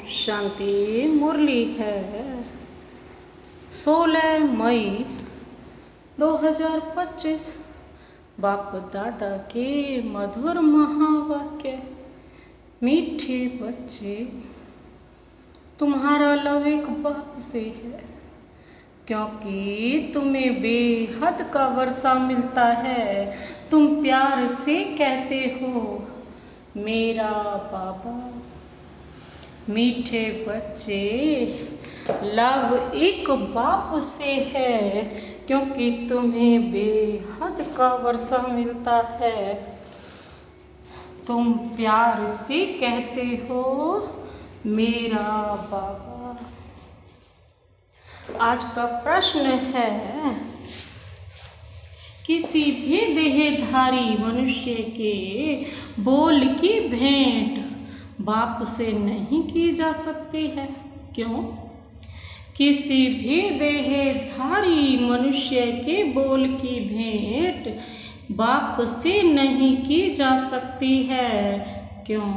शांति मुरली है 16 मई 2025। बाप दादा के मधुर महावाक्य। मीठे बच्चे, तुम्हारा लव एक बाप से है, क्योंकि तुम्हें बेहद का वर्षा मिलता है। तुम प्यार से कहते हो मेरा बाबा। मीठे बच्चे, लव एक बाप से है, क्योंकि तुम्हें बेहद का वर्षा मिलता है। तुम प्यार से कहते हो मेरा बाबा। आज का प्रश्न है, किसी भी देहधारी मनुष्य के बोल की भेंट बाप से नहीं की जा सकती है, क्यों? किसी भी देहधारी मनुष्य के बोल की भेंट बाप से नहीं की जा सकती है, क्यों?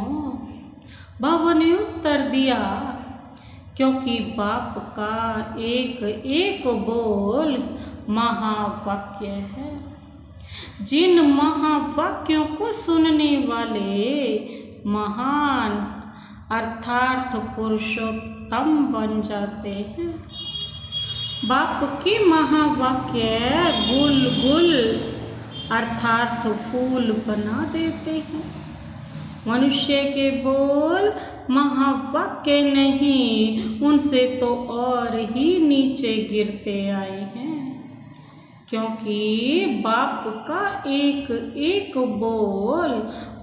बाबा ने उत्तर दिया, क्योंकि बाप का एक एक बोल महावाक्य है। जिन महावाक्यों को सुनने वाले महान अर्थात पुरुषोत्तम बन जाते हैं। बाप के महावाक्य गुल गुल अर्थात फूल बना देते हैं। मनुष्य के बोल महावाक्य नहीं, उनसे तो और ही नीचे गिरते आए हैं, क्योंकि बाप का एक एक बोल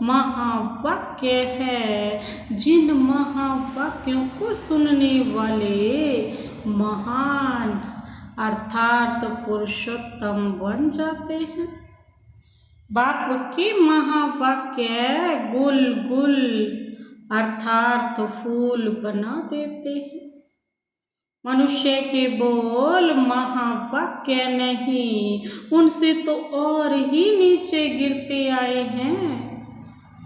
महावाक्य है। जिन महावाक्यों को सुनने वाले महान अर्थात पुरुषोत्तम बन जाते हैं। बाप के महावाक्य गुल गुल अर्थात फूल बना देते हैं। मनुष्य के बोल महावाक्य नहीं, उनसे तो और ही नीचे गिरते आए हैं।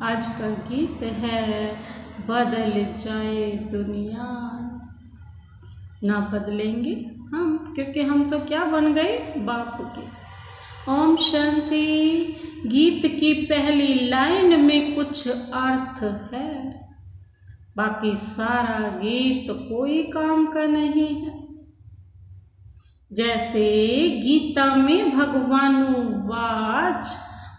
आज का गीत है, बदल जाए दुनिया। ना बदलेंगे हम, क्योंकि हम तो क्या बन गए? बाप के। ओम शांति। गीत की पहली लाइन में कुछ अर्थ है, बाकी सारा गीत कोई काम का नहीं है। जैसे गीता में भगवानुवाच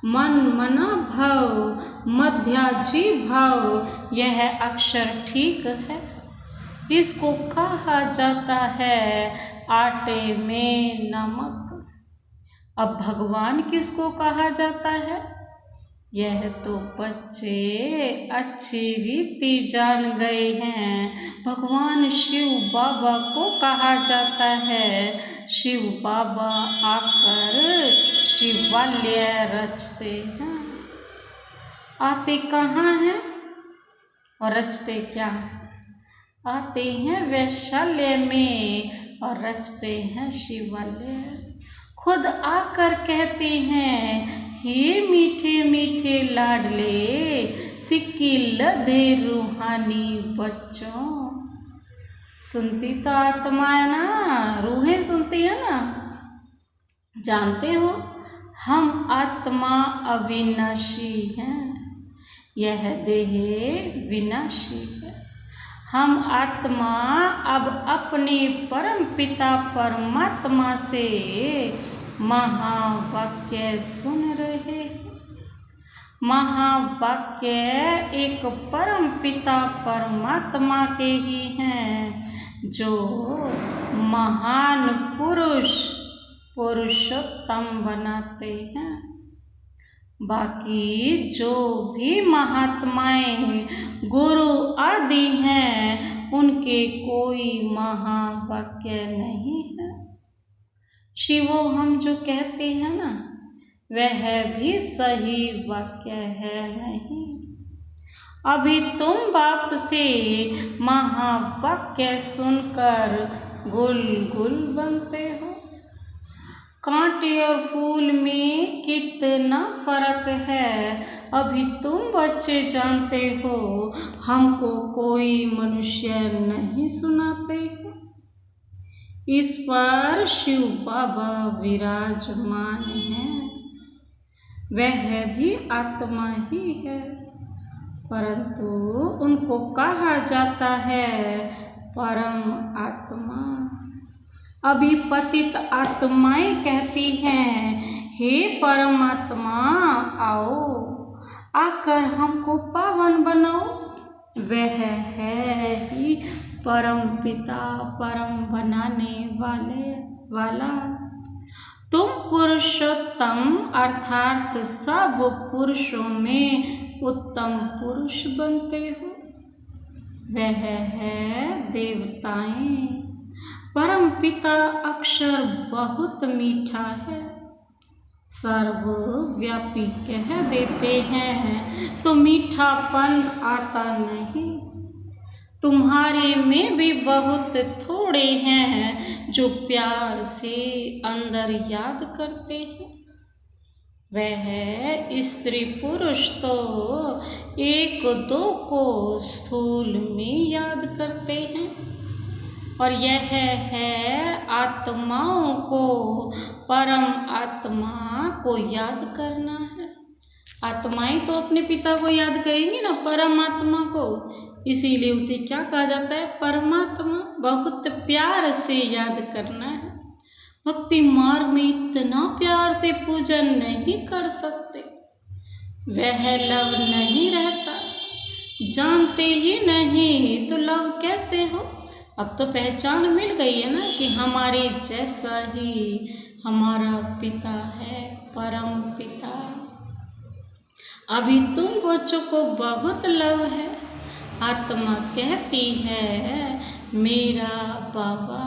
मन मना भव मध्याजी भाव, यह अक्षर ठीक है। इसको कहा जाता है आटे में नमक। अब भगवान किसको कहा जाता है? यह तो बच्चे अच्छी रीति जान गए हैं। भगवान शिव बाबा को कहा जाता है। शिव बाबा आकर शिवालय रचते हैं। आते कहाँ हैं और रचते क्या? आते हैं वैशाल्य में और रचते हैं शिवालय। खुद आकर कहते हैं, हे मीठे मीठे लाडले सिक्की लधे रूहानी बच्चों। सुनती तो आत्मा है ना, रूहें सुनती है ना। जानते हो, हम आत्मा अविनाशी हैं, यह देह विनाशी है। हम आत्मा अब अपने परम पिता परमात्मा से महावाक्य सुन रहे हैं। महावाक्य एक परम पिता परमात्मा के ही हैं, जो महान पुरुष पुरुषोत्तम बनाते हैं। बाकी जो भी महात्माएं गुरु आदि हैं, उनके कोई महावाक्य नहीं है। शिवो हम जो कहते हैं ना, वह भी सही वाक्य है नहीं। अभी तुम बाप से महावाक्य सुनकर गुल गुल बनते हो। कांटे और फूल में कितना फर्क है, अभी तुम बच्चे जानते हो, हमको कोई मनुष्य नहीं सुनाते हो। इस पर शिव बाबा विराजमान हैं, वह भी आत्मा ही है, परंतु उनको कहा जाता है परम आत्मा। अभी पतित आत्माएं कहती हैं, हे परमात्मा आओ, आकर हमको पावन बनाओ। वह है ही परम पिता, परम बनाने वाला। तुम पुरुषोत्तम अर्थात सब पुरुषों में उत्तम पुरुष बनते हो। वह है देवताएं। परम पिता अक्षर बहुत मीठा है, सर्वव्यापी कह देते हैं तो मीठापन आता नहीं। तुम्हारे में भी बहुत थोड़े हैं जो प्यार से अंदर याद करते हैं। वह स्त्री पुरुष तो एक दो को स्थूल में याद करते हैं, और यह है आत्माओं को परम आत्मा को याद करना है। आत्माएं तो अपने पिता को याद करेंगी ना, परमात्मा को, इसीलिए उसे क्या कहा जाता है, परमात्मा। बहुत प्यार से याद करना है। भक्ति मार्ग में इतना प्यार से पूजन नहीं कर सकते, वह लव नहीं रहता। जानते ही नहीं तो लव कैसे हो। अब तो पहचान मिल गई है ना कि हमारे जैसा ही हमारा पिता है, परम पिता। अभी तुम बच्चों को बहुत लव है। आत्मा कहती है मेरा बाबा।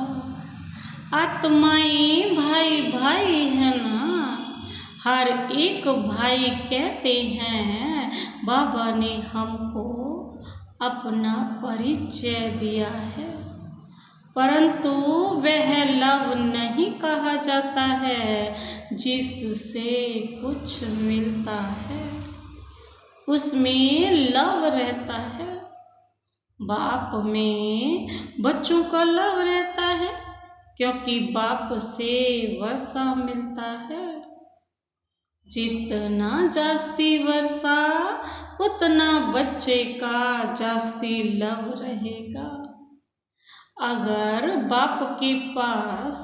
आत्माएं भाई भाई है ना, हर एक भाई कहते हैं बाबा ने हमको अपना परिचय दिया है, परंतु वह लव नहीं कहा जाता है जिससे कुछ मिलता है, उसमें लव रहता है। बाप में बच्चों का लव रहता है, क्योंकि बाप से वर्षा मिलता है। जितना जास्ती वर्षा उतना बच्चे का जास्ती लव रहेगा। अगर बाप के पास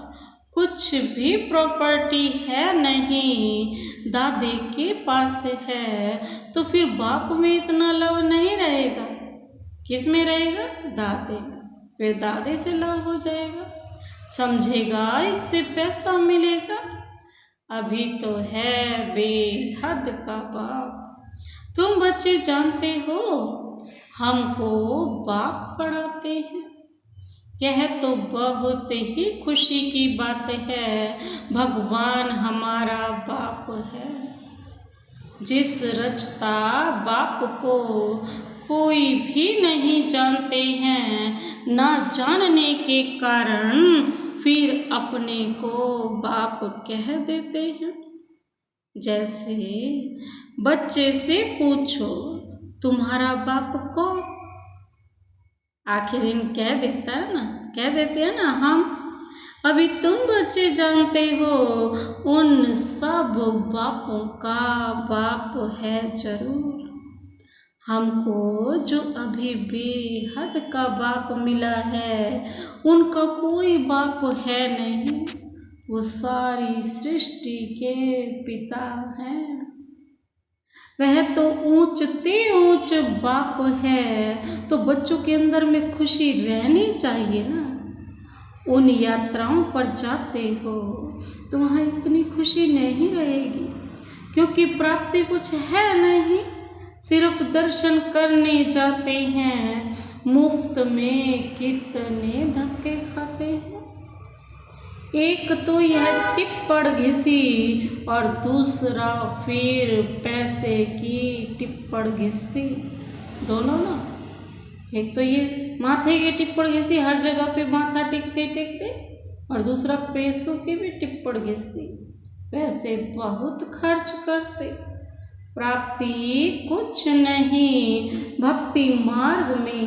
कुछ भी प्रॉपर्टी है नहीं, दादे के पास है, तो फिर बाप में इतना लव नहीं रहेगा। किस में रहेगा? दादे में। फिर दादे से लव हो जाएगा, समझेगा इससे पैसा मिलेगा। अभी तो है बेहद का बाप। तुम बच्चे जानते हो हमको बाप पढ़ाते हैं। यह तो बहुत ही खुशी की बात है, भगवान हमारा बाप है। जिस रचता बाप को कोई भी नहीं जानते हैं, ना जानने के कारण फिर अपने को बाप कह देते हैं। जैसे बच्चे से पूछो तुम्हारा बाप कौन, आखिर इन कह देते हैं ना हम। अभी तुम बच्चे जानते हो उन सब बापों का बाप है जरूर। हमको जो अभी बेहद का बाप मिला है, उनका कोई बाप है नहीं, वो सारी सृष्टि के पिता हैं। वह तो ऊंचते ऊंच बाप है, तो बच्चों के अंदर में खुशी रहनी चाहिए ना। उन यात्राओं पर जाते हो तो वहाँ इतनी खुशी नहीं रहेगी, क्योंकि प्राप्ति कुछ है नहीं, सिर्फ दर्शन करने जाते हैं। मुफ्त में कितने धक्के खाते हैं। एक तो यह टिप्पण घिसी और दूसरा फिर पैसे की टिप्पण घिसी, दोनों ना। एक तो ये माथे की टिप्पण घिसी, हर जगह पे माथा टेकते टेकते, और दूसरा पैसों की भी टिप्पण घिसती। पैसे बहुत खर्च करते, प्राप्ति कुछ नहीं। भक्ति मार्ग में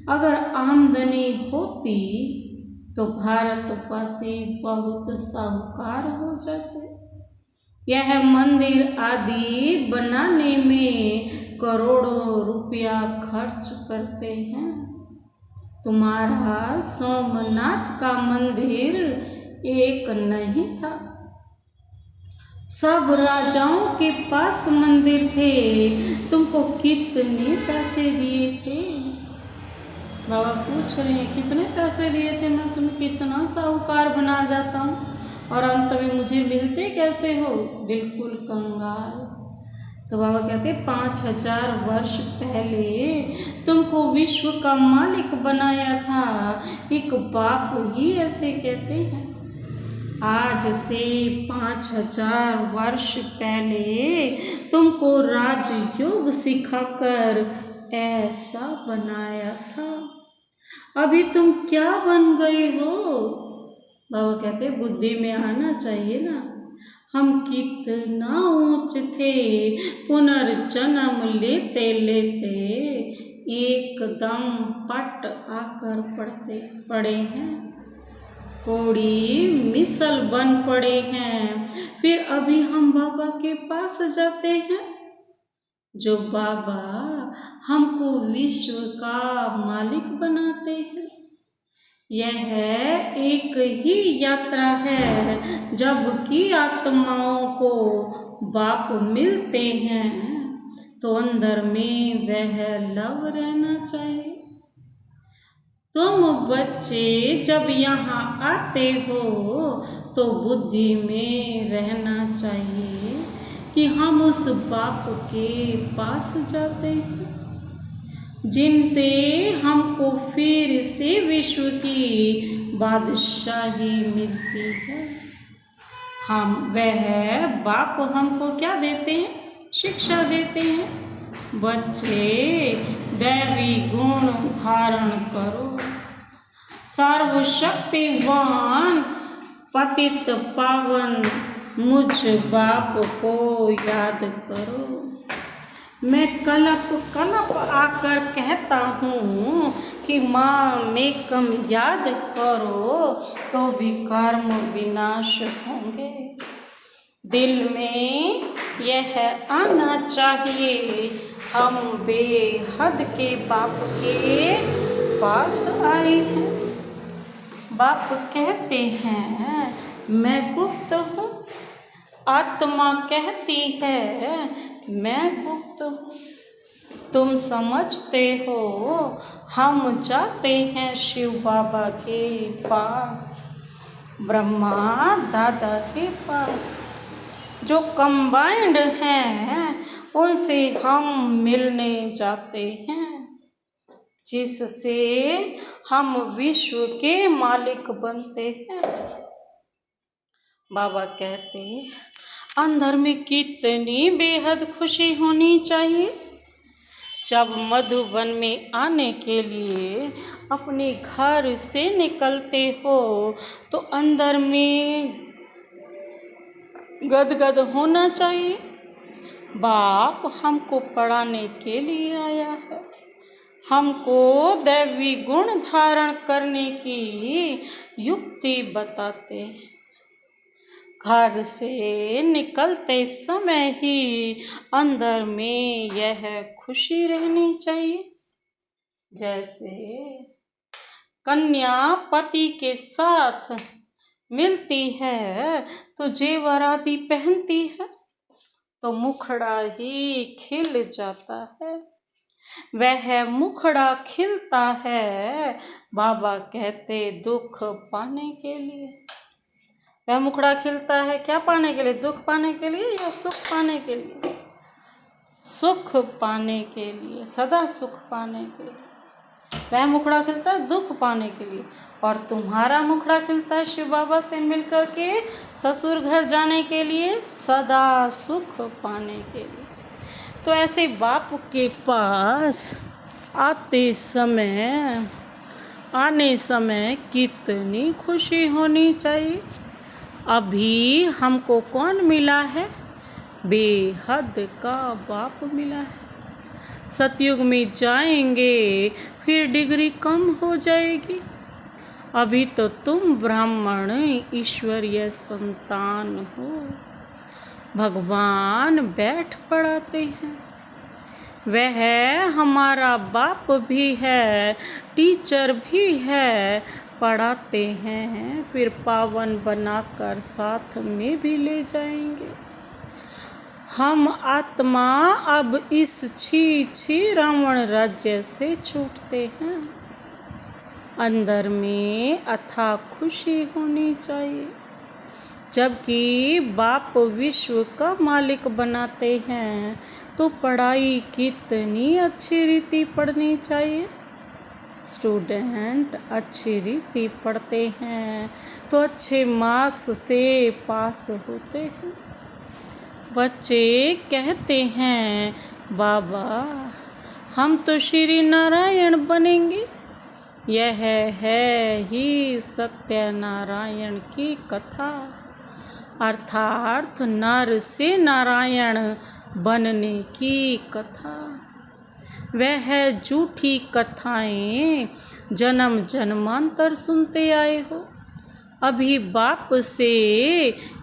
अगर आमदनी होती तो भारतवासी बहुत साहूकार हो जाते। यह मंदिर आदि बनाने में करोड़ों रुपया खर्च करते हैं। तुम्हारा सोमनाथ का मंदिर एक नहीं था, सब राजाओं के पास मंदिर थे। तुमको कितने पैसे दिए थे? बाबा पूछ रहे हैं कितने पैसे दिए थे, मैं तुम्हें कितना साहूकार बना जाता हूँ और अंत में मुझे मिलते कैसे हो? बिल्कुल कंगाल। तो बाबा कहते 5000 वर्ष पहले तुमको विश्व का मालिक बनाया था, एक बाप ही ऐसे कहते हैं। आज से 5000 वर्ष पहले तुमको राजयोग सिखाकर ऐसा बनाया था। अभी तुम क्या बन गए हो? बाबा कहते बुद्धि में आना चाहिए ना, हम कितना ऊंच थे, पुनर्जन्म लेते लेते एकदम पट आकर पड़े हैं, कोड़ी मिसल बन पड़े हैं। फिर अभी हम बाबा के पास जाते हैं, जो बाबा हमको विश्व का मालिक बनाते हैं। यह एक ही यात्रा है, जबकि आत्माओं को बाप मिलते हैं तो अंदर में वह लव रहना चाहिए। तुम बच्चे जब यहाँ आते हो तो बुद्धि में रहना चाहिए कि हम उस बाप के पास जाते हैं जिनसे हमको फिर से विश्व की बादशाही मिलती है। हम वह बाप हमको क्या देते हैं? शिक्षा देते हैं। बच्चे दैवी गुण धारण करो, सर्वशक्तिवान पतित पावन मुझ बाप को याद करो। मैं कलप आकर कहता हूँ कि माँ में कम याद करो तो विकर्म विनाश होंगे। दिल में यह आना चाहिए हम बेहद के बाप के पास आए हैं। बाप कहते हैं मैं गुप्त हूँ, आत्मा कहती है मैं गुप्त हूँ। तुम समझते हो हम जाते हैं शिव बाबा के पास, ब्रह्मा दादा के पास। जो कंबाइंड हैं उनसे हम मिलने जाते हैं, जिससे हम विश्व के मालिक बनते हैं। बाबा कहते अंदर में कितनी बेहद खुशी होनी चाहिए जब मधुबन में आने के लिए अपने घर से निकलते हो तो अंदर में गदगद होना चाहिए। बाप हमको पढ़ाने के लिए आया है, हमको दैवी गुण धारण करने की युक्ति बताते हैं। घर से निकलते समय ही अंदर में यह खुशी रहनी चाहिए। जैसे कन्या पति के साथ मिलती है तो जेवर आदि पहनती है तो मुखड़ा ही खिल जाता है। वह मुखड़ा खिलता है बाबा कहते दुख पाने के लिए। वह मुखड़ा खिलता है क्या पाने के लिए? दुख पाने के लिए या सुख पाने के लिए? सुख पाने के लिए, सदा सुख पाने के लिए। वह मुखड़ा खिलता है दुख पाने के लिए, और तुम्हारा मुखड़ा खिलता है शिव बाबा से मिलकर के ससुर घर जाने के लिए, सदा सुख पाने के लिए। तो ऐसे बाप के पास आने समय कितनी खुशी होनी चाहिए। अभी हमको कौन मिला है? बेहद का बाप मिला है। सतयुग में जाएंगे फिर डिग्री कम हो जाएगी। अभी तो तुम ब्राह्मण ईश्वरीय संतान हो। भगवान बैठ पढ़ाते हैं। वह हमारा बाप भी है, टीचर भी है। पढ़ाते हैं फिर पावन बनाकर साथ में भी ले जाएंगे। हम आत्मा अब इस छी रावण राज्य से छूटते हैं। अंदर में अथाह खुशी होनी चाहिए। जबकि बाप विश्व का मालिक बनाते हैं तो पढ़ाई कितनी अच्छी रीति पढ़नी चाहिए। स्टूडेंट अच्छी रीति पढ़ते हैं तो अच्छे मार्क्स से पास होते हैं। बच्चे कहते हैं बाबा हम तो श्री नारायण बनेंगे। यह है ही सत्यनारायण की कथा, अर्थात नर से नारायण बनने की कथा। वह झूठी कथाएं जन्म जन्मांतर सुनते आए हो। अभी बाप से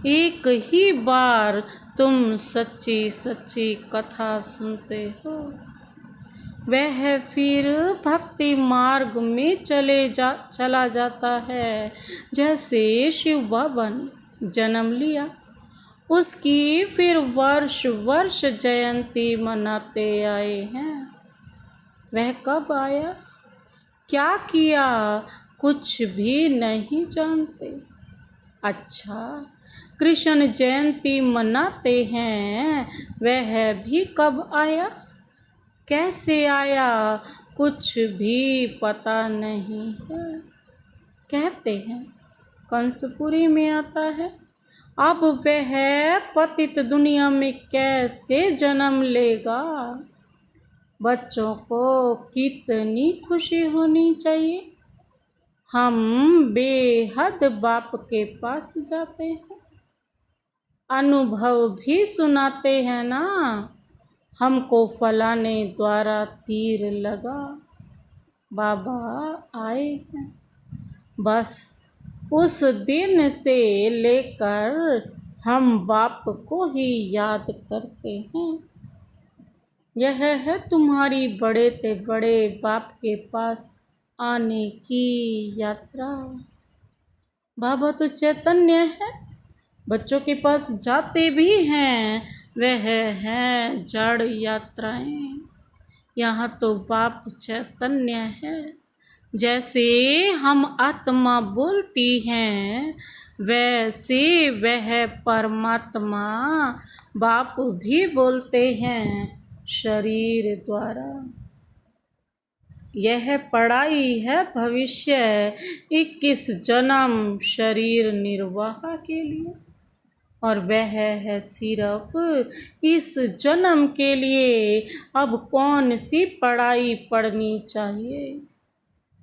एक ही बार तुम सच्ची सच्ची कथा सुनते हो। वह फिर भक्ति मार्ग में चला जाता है। जैसे शिव बाबा ने जन्म लिया, उसकी फिर वर्ष वर्ष जयंती मनाते आए हैं। वह कब आया, क्या किया, कुछ भी नहीं जानते। अच्छा, कृष्ण जयंती मनाते हैं, वह भी कब आया, कैसे आया, कुछ भी पता नहीं है। कहते हैं कंसपुरी में आता है। अब वह पतित दुनिया में कैसे जन्म लेगा। बच्चों को कितनी खुशी होनी चाहिए। हम बेहद बाप के पास जाते हैं, अनुभव भी सुनाते हैं ना। हमको फलाने द्वारा तीर लगा, बाबा आए हैं। बस उस दिन से लेकर हम बाप को ही याद करते हैं। यह है तुम्हारी बड़े ते बड़े बाप के पास आने की यात्रा। बाबा तो चैतन्य है, बच्चों के पास जाते भी हैं। वह है जड़ यात्राएं। यहाँ तो बाप चैतन्य है। जैसे हम आत्मा बोलती हैं, वैसे वह परमात्मा बाप भी बोलते हैं शरीर द्वारा। यह पढ़ाई है भविष्य 21 जन्म शरीर निर्वाह के लिए, और वह है सिर्फ इस जन्म के लिए। अब कौन सी पढ़ाई पढ़नी चाहिए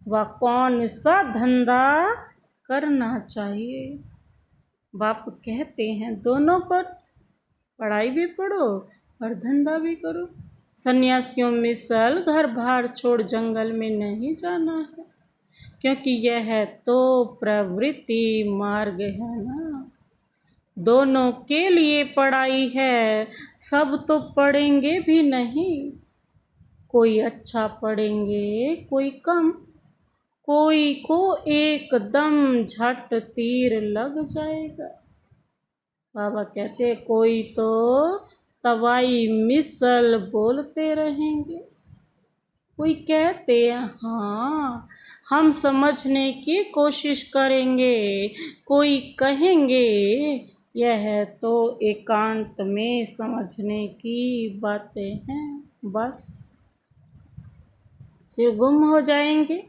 व कौन सा धंधा करना चाहिए। बाप कहते हैं दोनों पर, पढ़ाई भी पढ़ो और धंधा भी करो। सन्यासियों मिसल घर बार छोड़ जंगल में नहीं जाना है, क्योंकि यह तो प्रवृत्ति मार्ग है ना। दोनों के लिए पढ़ाई है। सब तो पढ़ेंगे भी नहीं, कोई अच्छा पढ़ेंगे, कोई कम, कोई को एकदम झट तीर लग जाएगा। बाबा कहते कोई तो तवाई मिसल बोलते रहेंगे। कोई कहते हाँ हम समझने की कोशिश करेंगे, कोई कहेंगे यह तो एकांत में समझने की बातें हैं, बस फिर गुम हो जाएंगे।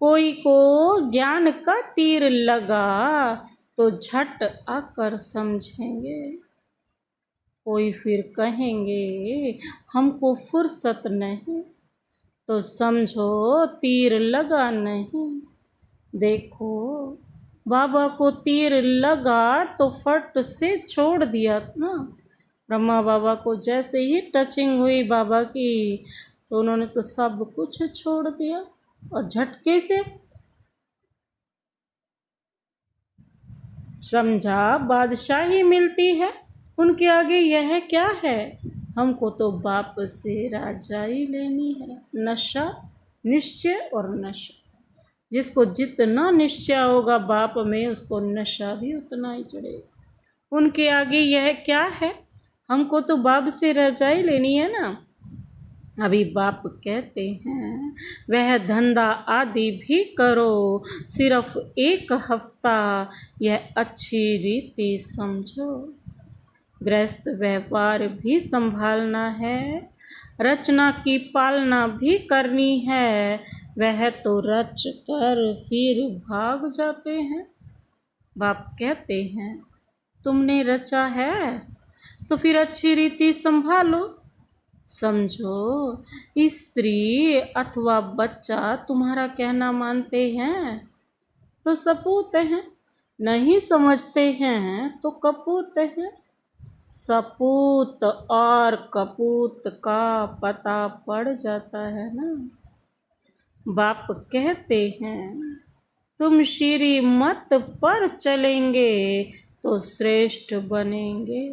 कोई को ज्ञान का तीर लगा तो झट आकर समझेंगे। कोई फिर कहेंगे हमको फुर्सत नहीं, तो समझो तीर लगा नहीं। देखो बाबा को तीर लगा तो फट से छोड़ दिया ना। ब्रह्मा बाबा को जैसे ही टचिंग हुई बाबा की तो उन्होंने तो सब कुछ छोड़ दिया और झटके से समझा बादशाही मिलती है। उनके आगे यह क्या है, हमको तो बाप से राजाई लेनी है। नशा, निश्चय और नशा, जिसको जितना निश्चय होगा बाप में उसको नशा भी उतना ही चढ़ेगा। उनके आगे यह क्या है, हमको तो बाप से रजाई लेनी है ना। अभी बाप कहते हैं वह धंधा आदि भी करो, सिर्फ 1 हफ्ता यह अच्छी रीति समझो। गृहस्थ व्यापार भी संभालना है, रचना की पालना भी करनी है। वह तो रच कर फिर भाग जाते हैं। बाप कहते हैं तुमने रचा है तो फिर अच्छी रीति संभालो। समझो, स्त्री अथवा बच्चा तुम्हारा कहना मानते हैं तो सपूत हैं, नहीं समझते हैं तो कपूत हैं। सपूत और कपूत का पता पड़ जाता है ना। बाप कहते हैं तुम श्रीमत पर चलेंगे तो श्रेष्ठ बनेंगे,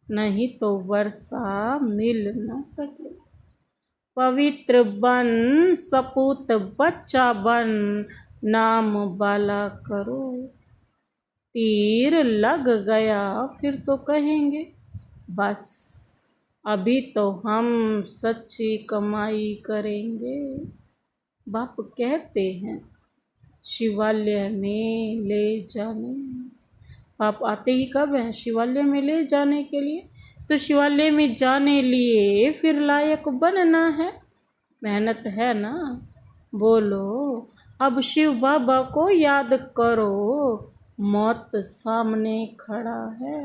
नहीं तो वर्षा मिल न सके। पवित्र बन, सपूत बच्चा बन, नाम बाला करो। तीर लग गया फिर तो कहेंगे बस अभी तो हम सच्ची कमाई करेंगे। बाप कहते हैं शिवालय में ले जाने। बाप आते ही कब हैं, शिवालय में ले जाने के लिए। तो शिवालय में जाने लिए फिर लायक बनना है, मेहनत है ना। बोलो अब शिव बाबा को याद करो, मौत सामने खड़ा है।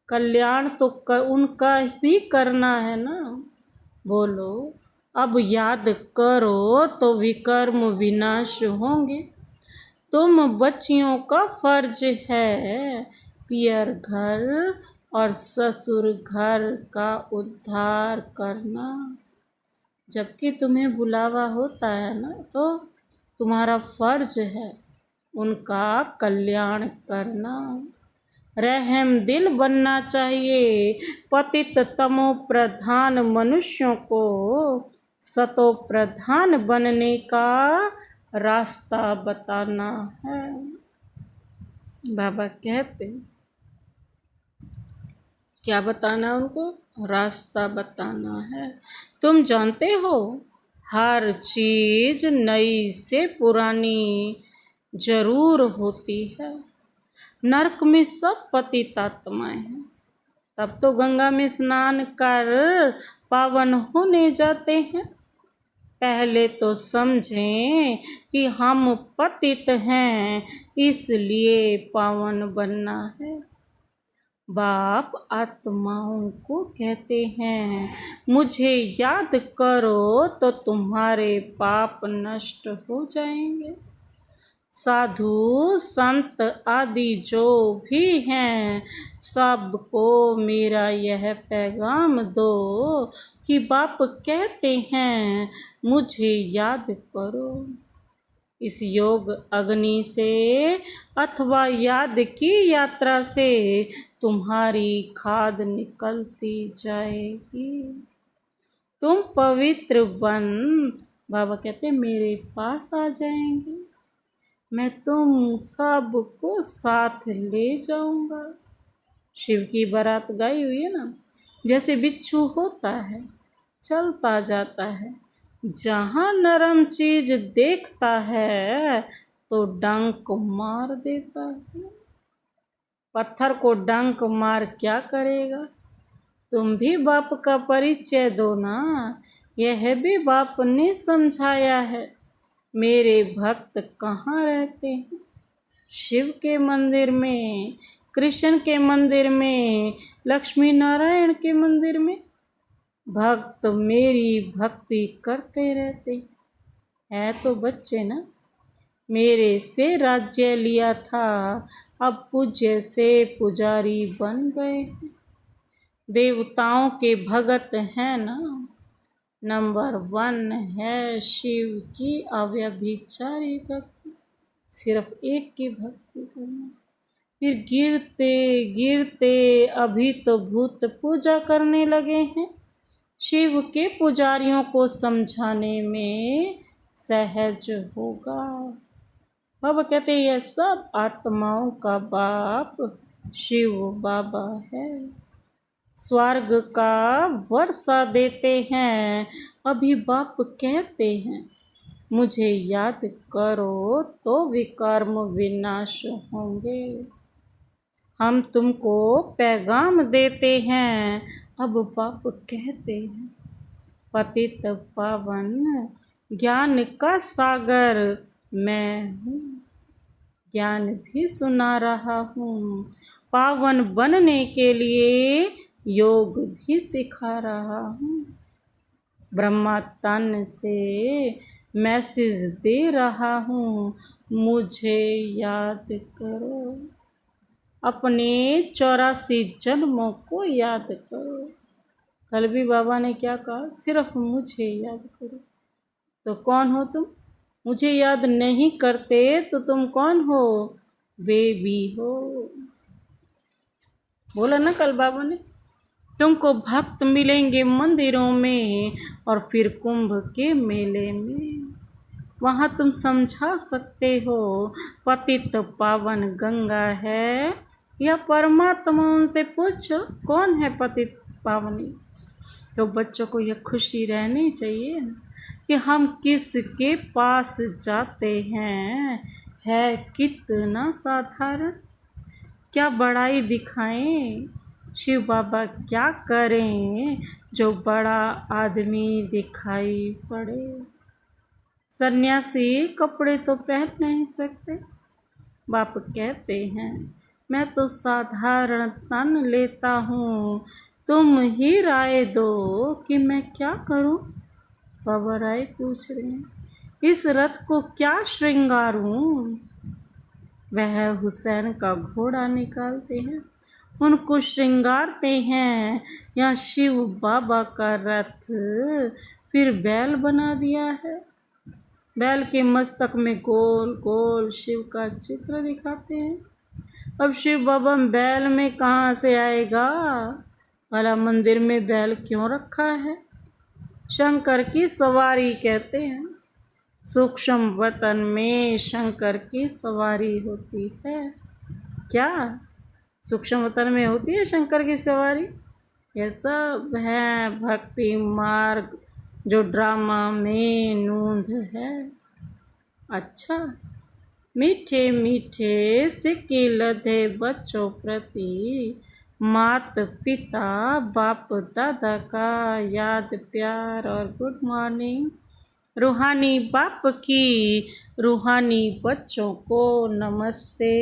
कल्याण तो उनका भी करना है ना। बोलो अब याद करो तो विकर्म विनाश होंगे। तुम बच्चियों का फर्ज है पियर घर और ससुर घर का उद्धार करना। जबकि तुम्हें बुलावा होता है ना तो तुम्हारा फर्ज है उनका कल्याण करना। रहम दिल बनना चाहिए। पतित तमो प्रधान मनुष्यों को सतो प्रधान बनने का रास्ता बताना है। बाबा कहते क्या बताना उनको, रास्ता बताना है। तुम जानते हो हर चीज नई से पुरानी जरूर होती है। नरक में सब पतितात्माएं हैं, तब तो गंगा में स्नान कर पावन होने जाते हैं। पहले तो समझें कि हम पतित हैं, इसलिए पावन बनना है। बाप आत्माओं को कहते हैं मुझे याद करो तो तुम्हारे पाप नष्ट हो जाएंगे। साधु संत आदि जो भी हैं सबको मेरा यह पैगाम दो कि बाप कहते हैं मुझे याद करो। इस योग अग्नि से अथवा याद की यात्रा से तुम्हारी खाद निकलती जाएगी। तुम पवित्र बन, बाबा कहते मेरे पास आ जाएंगे, मैं तुम सबको साथ ले जाऊंगा। शिव की बारात गाई हुई है ना, जैसे बिच्छू होता है चलता जाता है, जहाँ नरम चीज देखता है तो डंक मार देता है। पत्थर को डंक मार क्या करेगा। तुम भी बाप का परिचय दो ना, यह भी बाप ने समझाया है। मेरे भक्त कहाँ रहते हैं, शिव के मंदिर में, कृष्ण के मंदिर में, लक्ष्मी नारायण के मंदिर में। भक्त मेरी भक्ति करते रहते हैं तो बच्चे ना, मेरे से राज्य लिया था, अब पूज्य से पुजारी बन गए। देवताओं के भगत हैं ना, नंबर 1 है शिव की अव्यभिचारी भक्ति, सिर्फ एक की भक्ति करना। फिर गिरते गिरते अभी तो भूत पूजा करने लगे हैं। शिव के पुजारियों को समझाने में सहज होगा। बाबा कहते हैं यह सब आत्माओं का बाप शिव बाबा है। स्वर्ग का वर्षा देते हैं। अभी बाप कहते हैं मुझे याद करो तो विकर्म विनाश होंगे। हम तुमको पैगाम देते हैं। अब बाप कहते हैं पतित पावन ज्ञान का सागर मैं हूँ, ज्ञान भी सुना रहा हूँ। पावन बनने के लिए योग भी सिखा रहा हूँ। ब्रह्मा तन से मैसेज दे रहा हूँ, मुझे याद करो। अपने 84 जन्मों को याद करो। कल भी बाबा ने क्या कहा, सिर्फ मुझे याद करो। तो कौन हो तुम? मुझे याद नहीं करते तो तुम कौन हो? बेबी हो। बोला ना कल बाबा ने, तुमको भक्त मिलेंगे मंदिरों में और फिर कुंभ के मेले में। वहाँ तुम समझा सकते हो पतित पावन गंगा है या परमात्मा। उनसे पूछो कौन है पतित पावनी। तो बच्चों को यह खुशी रहनी चाहिए कि हम किसके पास जाते हैं। है कितना साधारण, क्या बड़ाई दिखाएं। शिव बाबा क्या करें जो बड़ा आदमी दिखाई पड़े। सन्यासी कपड़े तो पहन नहीं सकते। बाप कहते हैं मैं तो साधारण तन लेता हूँ, तुम ही राय दो कि मैं क्या करूँ। बाबा राय पूछ रहे हैं इस रथ को क्या श्रृंगारूं। वह हुसैन का घोड़ा निकालते हैं, उनको श्रृंगारते हैं। या शिव बाबा का रथ फिर बैल बना दिया है। बैल के मस्तक में गोल गोल शिव का चित्र दिखाते हैं। अब शिव बाबा बैल में कहाँ से आएगा? भला मंदिर में बैल क्यों रखा है? शंकर की सवारी कहते हैं। सूक्ष्म वतन में शंकर की सवारी होती है। क्या सूक्ष्म वतन में होती है शंकर की सवारी? यह सब है भक्ति मार्ग जो ड्रामा में नूंद है। अच्छा, मीठे मीठे सिक्के लदे बच्चों प्रति मात पिता बाप दादा का याद प्यार और गुड मॉर्निंग। रूहानी बाप की रूहानी बच्चों को नमस्ते।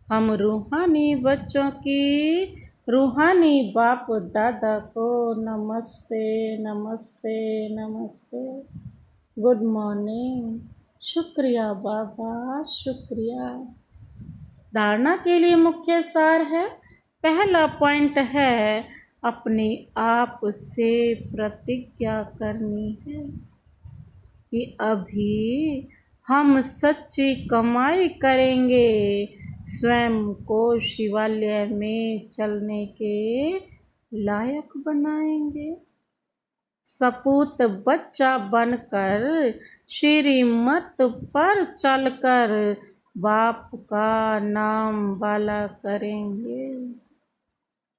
हम रूहानी बच्चों की रूहानी बाप दादा को नमस्ते नमस्ते नमस्ते। Good morning. शुक्रिया बाबा, शुक्रिया। धारणा के लिए मुख्य सार है। पहला पॉइंट है अपने आप से प्रतिज्ञा करनी है कि अभी हम सच्ची कमाई करेंगे, स्वयं को शिवालय में चलने के लायक बनाएंगे। सपूत बच्चा बनकर श्रीमत पर चलकर बाप का नाम वाला करेंगे।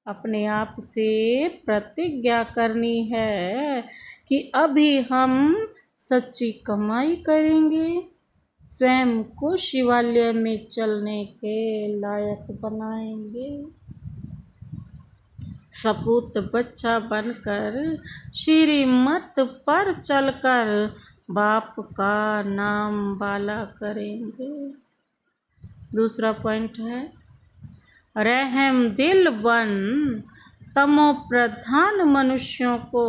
अपने आप से प्रतिज्ञा करनी है कि अभी हम सच्ची कमाई करेंगे, स्वयं को शिवालय में चलने के लायक बनाएंगे। सपूत बच्चा बनकर श्रीमत पर चलकर बाप का नाम वाला करेंगे। दूसरा पॉइंट है रहम दिल बन तमो प्रधान मनुष्यों को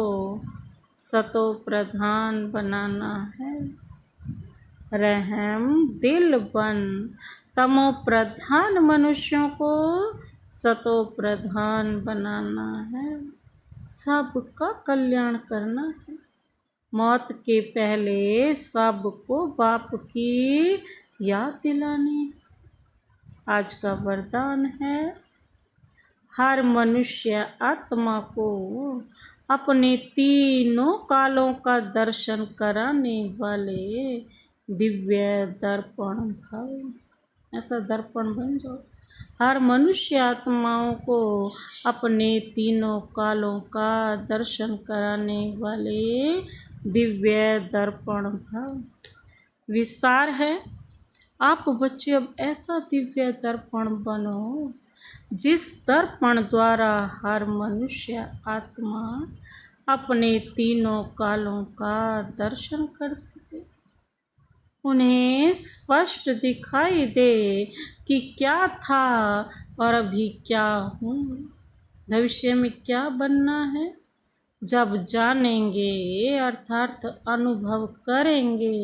सतो प्रधान बनाना है। रहम दिल बन। तमो प्रधान मनुष्यों को सतो प्रधान बनाना है, सबका कल्याण करना है। मौत के पहले सबको बाप की याद दिलानी है। आज का वरदान है, हर मनुष्य आत्मा को अपने तीनों कालों का दर्शन कराने वाले दिव्य दर्पण भाव। ऐसा दर्पण बन जाओ। हर मनुष्य आत्माओं को अपने तीनों कालों का दर्शन कराने वाले दिव्य दर्पण भाव। विस्तार है, आप बच्चे अब ऐसा दिव्य दर्पण बनो जिस दर्पण द्वारा हर मनुष्य आत्मा अपने तीनों कालों का दर्शन कर सके। उन्हें स्पष्ट दिखाई दे कि क्या था और अभी क्या हूँ, भविष्य में क्या बनना है। जब जानेंगे अर्थात अनुभव करेंगे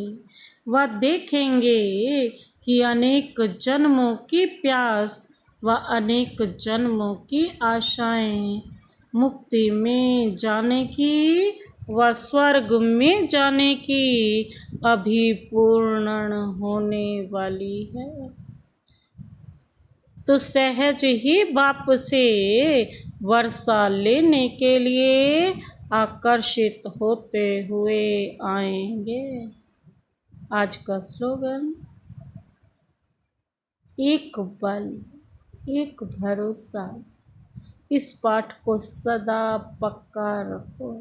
व देखेंगे कि अनेक जन्मों की प्यास व अनेक जन्मों की आशाएं मुक्ति में जाने की व स्वर्ग में जाने की अभी पूर्ण होने वाली है, तो सहज ही बाप से वर्षा लेने के लिए आकर्षित होते हुए आएंगे। आज का स्लोगन, एक बल एक भरोसा। इस पाठ को सदा पक्का रखो।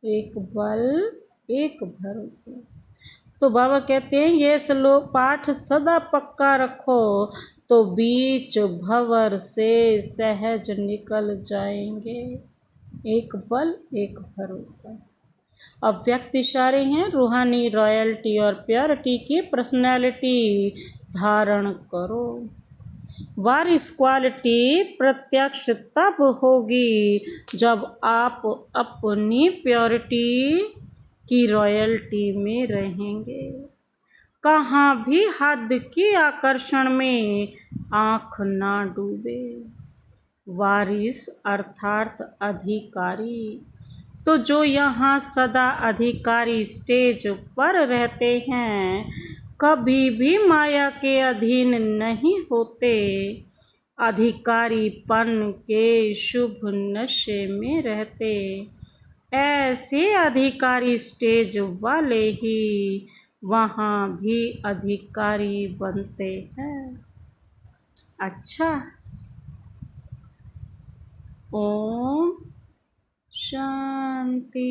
एक बल एक भरोसा। तो बाबा कहते हैं ये श्लोक पाठ सदा पक्का रखो तो बीच भंवर से सहज निकल जाएंगे। एक बल एक भरोसा। अब व्यक्ति इशारे हैं, रूहानी रॉयल्टी और प्योरिटी की पर्सनैलिटी धारण करो। वारिस क्वालिटी प्रत्यक्ष तब होगी जब आप अपनी प्योरिटी की रॉयल्टी में रहेंगे। कहाँ भी हद की आकर्षण में आँख ना डूबे। वारिस अर्थात अधिकारी, तो जो यहाँ सदा अधिकारी स्टेज पर रहते हैं कभी भी माया के अधीन नहीं होते। अधिकारीपन के शुभ नशे में रहते। ऐसे अधिकारी स्टेज वाले ही वहाँ भी अधिकारी बनते हैं। अच्छा, ओम शांति।